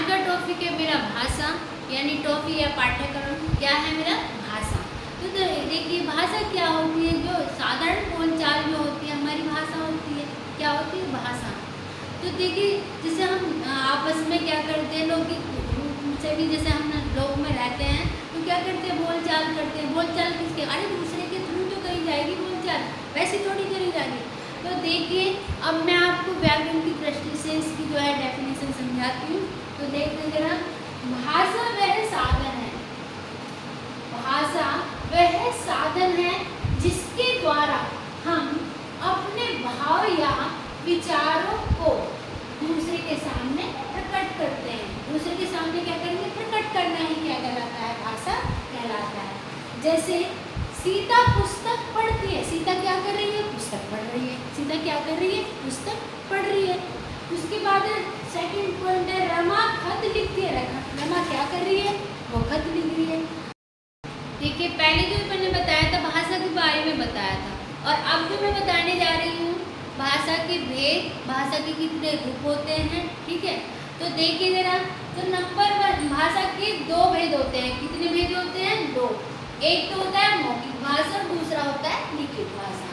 का टॉपिक है मेरा भाषा, यानी टॉपिक या पाठ्यक्रम क्या है मेरा भाषा। तो देखिए भाषा क्या होती है, जो साधारण बोलचाल जो होती है हमारी भाषा होती है। क्या होती है भाषा। तो देखिए जैसे हम आपस में क्या करते हैं, लोग से भी जैसे हम लोग में रहते हैं तो क्या करते हैं, बोलचाल करते हैं। बोलचाल किसके, अरे दूसरे के थ्रू तो करी जाएगी बोलचाल, वैसे थोड़ी करी जाएगी। तो देखिए अब मैं आपको व्याकरण की दृष्टि से इसकी जो है डेफिनेशन समझाती हूँ। तो देखते जरा, भाषा वह साधन है, भाषा वह साधन है जिसके द्वारा हम अपने भाव या विचारों को दूसरे के सामने प्रकट करते हैं। दूसरे के सामने क्या करेंगे, प्रकट करना ही क्या कहलाता है, भाषा कहलाता है। जैसे सीता पुस्तक पढ़ती है, सीता क्या कर रही है, पुस्तक पढ़ रही है। सीता क्या कर रही है, पुस्तक पढ़ रही है। उसके बाद सेकंड पॉइंट है, रमा खत लिखती है। रमा क्या कर रही है, वो खत लिख रही है। देखिए पहले जो मैंने बताया था भाषा के बारे में बताया था, और अब जो मैं बताने जा रही हूँ भाषा के भेद, भाषा के कितने रूप होते हैं। ठीक है, तो देखिए जरा, तो नंबर 1 भाषा के 2 भेद होते हैं। कितने भेद होते हैं, 2। एक तो होता है मौखिक भाषा, दूसरा होता है लिखित भाषा।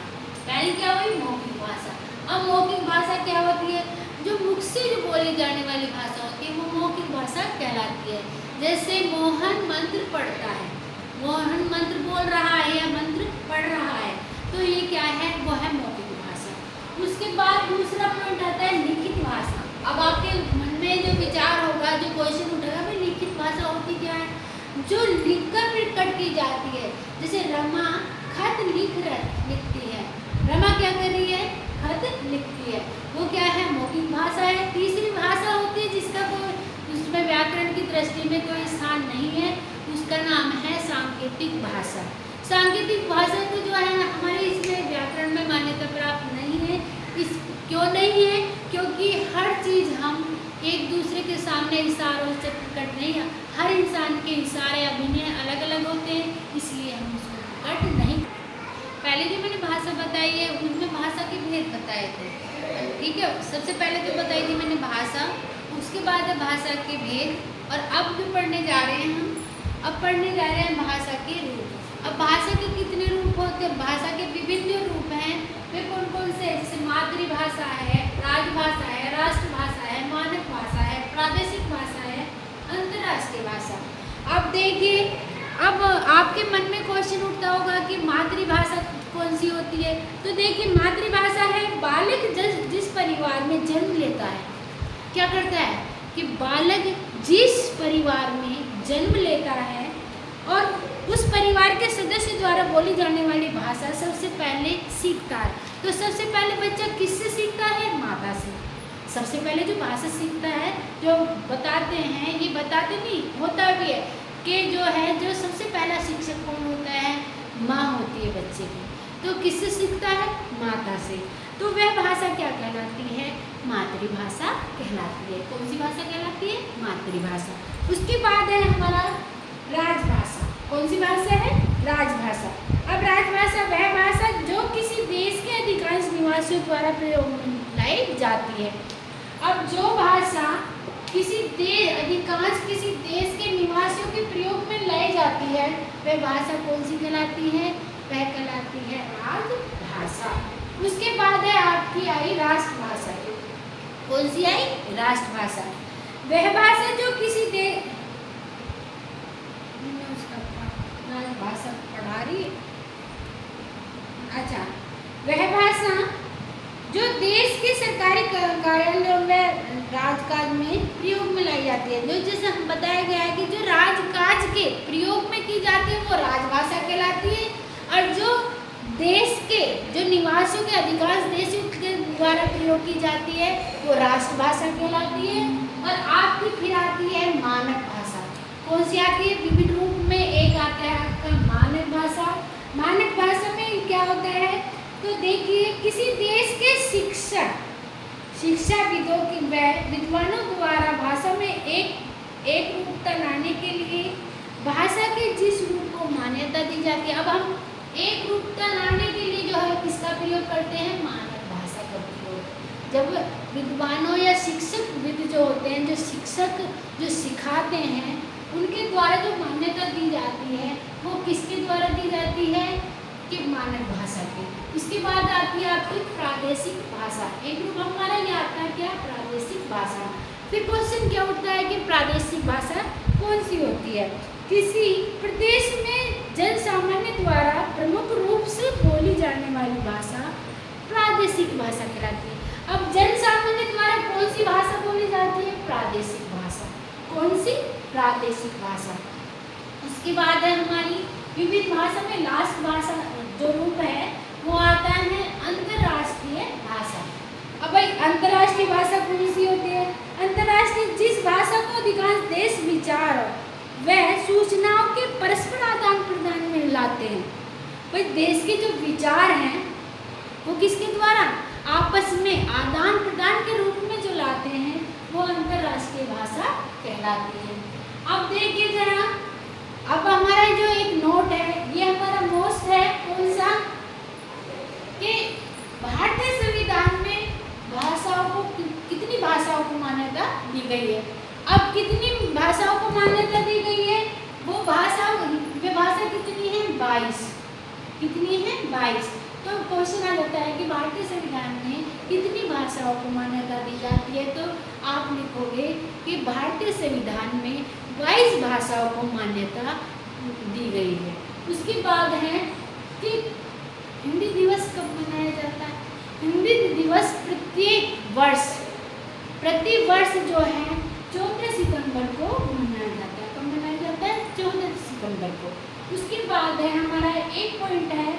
पहली क्या हुई, मौखिक भाषा। अब मौखिक भाषा क्या होती है, जो मुख से जो बोली जाने वाली भाषा होती है वो मौखिक भाषा कहलाती है। जैसे मोहन मंत्र पढ़ता है, मोहन मंत्र बोल रहा है या मंत्र पढ़ रहा है, तो ये क्या है, वो है मौखिक भाषा। उसके बाद दूसरा पॉइंट आता है लिखित भाषा। अब आपके मन में जो विचार होगा, जो क्वेश्चन उठेगा, भाई लिखित भाषा होती क्या है, जो लिखकर प्रकट की जाती है। जैसे रमा खत लिखती है, रमा क्या कर रही है, खत लिखती है, वो क्या है, मौखिक भाषा है। तीसरी भाषा होती है जिसका कोई उसमें व्याकरण की दृष्टि में कोई स्थान नहीं है, उसका नाम है सांकेतिक भाषा। सांकेतिक भाषा को जो है हमारे इसमें व्याकरण में मान्यता प्राप्त नहीं है। इस क्यों नहीं है, क्योंकि हर चीज़ हम एक दूसरे के सामने इशारों से प्रकट नहीं है। हर इंसान के इशारे अभिनय अलग अलग होते हैं, इसलिए हम उसको प्रकट नहीं। पहले जो मैंने भाषा बताई है उनमें भाषा के भेद बताए थे। ठीक है, सबसे पहले जो बताई थी मैंने भाषा, उसके बाद है भाषा के भेद, और अब जो पढ़ने जा रहे हैं हम, अब पढ़ने जा रहे हैं भाषा के रूप। अब भाषा के कितने रूप होते हैं, भाषा के विभिन्न रूप हैं, वे कौन कौन से, जैसे मातृभाषा है, राजभाषा है, राष्ट्रभाषा है, मानक भाषा है, प्रादेशिक भाषा है, अंतर्राष्ट्रीय भाषा। अब देखिए, अब आपके मन में क्वेश्चन उठता होगा कि मातृभाषा कौन सी होती है। तो देखिए मातृभाषा है बालक जिस परिवार में जन्म लेता है, क्या करता है कि बालक जिस परिवार में जन्म लेता है और उस परिवार के सदस्य द्वारा बोली जाने वाली भाषा सबसे पहले सीखता है। तो सबसे पहले बच्चा किससे सीखता है, माता से। सबसे पहले जो भाषा सीखता है, जो बताते हैं, ये बताते नहीं, होता भी है कि जो है, जो सबसे पहला शिक्षक कौन होता है, माँ होती है बच्चे की। तो किससे सीखता है, माता से। तो वह भाषा क्या कहलाती है, मातृभाषा कहलाती है। कौन सी भाषा कहलाती है, मातृभाषा। उसके बाद है हमारा राजभाषा। कौन सी भाषा है, राजभाषा। अब राजभाषा वह भाषा जो किसी देश के अधिकांश निवासियों द्वारा प्रयोग में लाई जाती है। अब जो भाषा अधिकांश किसी देश के निवासियों के प्रयोग में लाई जाती है, वह भाषा कौन सी कहलाती है, वह कहलाती है राजभाषा। उसके बाद है आपकी आई राष्ट्रभाषा। कौन सी आई, राष्ट्रभाषा। वह भाषा जो किसी देश, भाषा पढ़ा रही है, अच्छा, वह भाषा जो देश के सरकारी कार्यालयों में राजकाज में प्रयोग में लाई जाती है। जो जैसे हम बताया गया है कि जो राजकाज के प्रयोग में की जाती है वो राजभाषा कहलाती है, और जो देश के जो निवासियों के अधिकांश देशों के द्वारा प्रयोग की जाती है वो राष्ट्रभाषा कहलाती है। और आपकी फिर आती है मानक भाषा। कौन सी आती है, विभिन्न रूप में। एक आता है आपका मानक भाषा। मानक भाषा में क्या होता है, तो देखिए किसी देश के शिक्षाविदों की विद्वानों द्वारा भाषा में एक रूपता लाने के लिए भाषा के जिस रूप को मान्यता दी जाती है। अब हम एक रूपता लाने के लिए जो है किसका प्रयोग करते हैं, मानक भाषा का प्रयोग। जब विद्वानों या शिक्षक विद जो होते हैं, जो शिक्षक जो सिखाते हैं, उनके द्वारा जो मान्यता दी जाती है वो किसके द्वारा दी जाती है कि मानक भाषा की। इसके बाद आती है आपकी प्रादेशिक भाषा। एक ग्रुप हमारा ये आता है क्या, प्रादेशिक भाषा। फिर क्वेश्चन क्या उठता है कि प्रादेशिक भाषा कौन सी होती है। किसी प्रदेश में जन सामान्य द्वारा प्रमुख रूप से बोली जाने वाली भाषा प्रादेशिक भाषा कहलाती है। अब जन सामान्य द्वारा कौन सी भाषा बोली जाती है, प्रादेशिक भाषा। कौन सी, प्रादेशिक भाषा। उसके बाद है हमारी विविध भाषा में लास्ट भाषा जो रूप है वो आता है अंतर्राष्ट्रीय भाषा। अब भाई अंतर्राष्ट्रीय भाषा कौन सी होती है, अंतर्राष्ट्रीय जिस भाषा को अधिकांश देश विचार वह सूचनाओं के परस्पर आदान प्रदान में लाते हैं। भाई देश के जो विचार हैं वो किसके द्वारा आपस में आदान प्रदान के रूप में जो लाते हैं वो अंतर्राष्ट्रीय भाषा कहलाती है। अब देखिए जरा, अब हमारा जो एक नोट है ये हमारा मोस्ट है कौन सा, कि भारतीय संविधान में भाषाओं को कितनी भाषाओं को मान्यता दी गई है। अब कितनी भाषाओं को मान्यता दी गई है, वो भाषा कितनी है, 22। कितनी है, 22। तो क्वेश्चन आ जाता है कि भारतीय संविधान में कितनी भाषाओं को मान्यता दी जाती है, तो आप लिखोगे कि भारतीय संविधान में 22 भाषाओं को मान्यता दी गई है। उसके बाद है कि हिंदी दिवस कब मनाया जाता है। हिंदी दिवस प्रति वर्ष जो है 14 सितंबर को मनाया जाता है। कब मनाया जाता है, 14 सितंबर को। उसके बाद है हमारा एक पॉइंट है,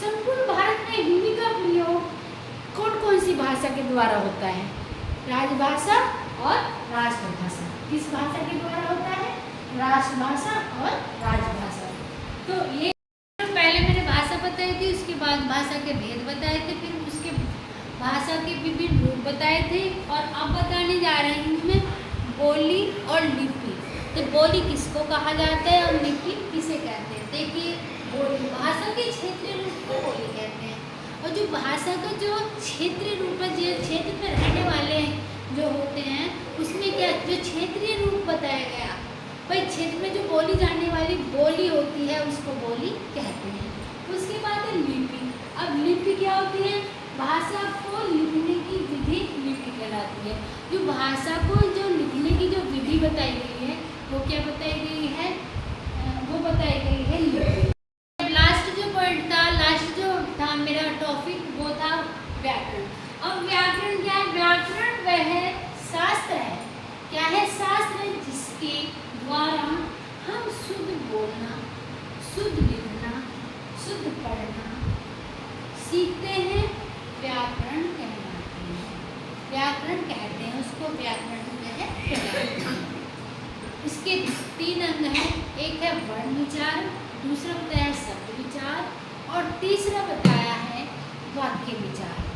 संपूर्ण भारत में हिंदी का प्रयोग कौन कौन सी भाषा के द्वारा होता है, राजभाषा और राष्ट्रभाषा। किस भाषा के द्वारा होता है, राष्ट्रभाषा और राजभाषा। तो ये पहले मैंने भाषा बताई थी, उसके बाद भाषा के भेद बताए थे, फिर उसके भाषा के विभिन्न रूप बताए थे, और अब बताने जा रही हूँ मैं बोली और लिपि। तो बोली किसको कहा जाता है और लिपि किसे कहते हैं। देखिए बोली भाषा के क्षेत्रीय रूप को बोली कहते हैं, और जो भाषा का जो क्षेत्रीय रूप है, जो क्षेत्र में रहने वाले जो होते हैं उसमें क्या जो क्षेत्रीय रूप बताया गया, भाई क्षेत्र में जो बोली जाने वाली बोली होती है उसको बोली कहते हैं। उसके बाद है लिपि। अब लिपि क्या होती है, भाषा को लिखने की विधि लिपि कहलाती है। जो भाषा को जो लिखने की जो विधि बताई गई है वो क्या बताई गई है, वो बताई गई है लिपि। लास्ट जो पॉइंट था, लास्ट जो था मेरा टॉपिक वो था व्याकरण। अब व्याकरण क्या है, व्याकरण वह शास्त्र है, क्या है, शास्त्र है जिसके द्वारा हम शुद्ध बोलना, शुद्ध लिखना, शुद्ध पढ़ना सीखते हैं, व्याकरण कहलाते हैं। व्याकरण कहते हैं उसको, व्याकरण कहते हैं। इसके 3 अंग हैं, एक है वर्ण विचार, दूसरा बताया शब्द विचार, और तीसरा बताया है वाक्य विचार।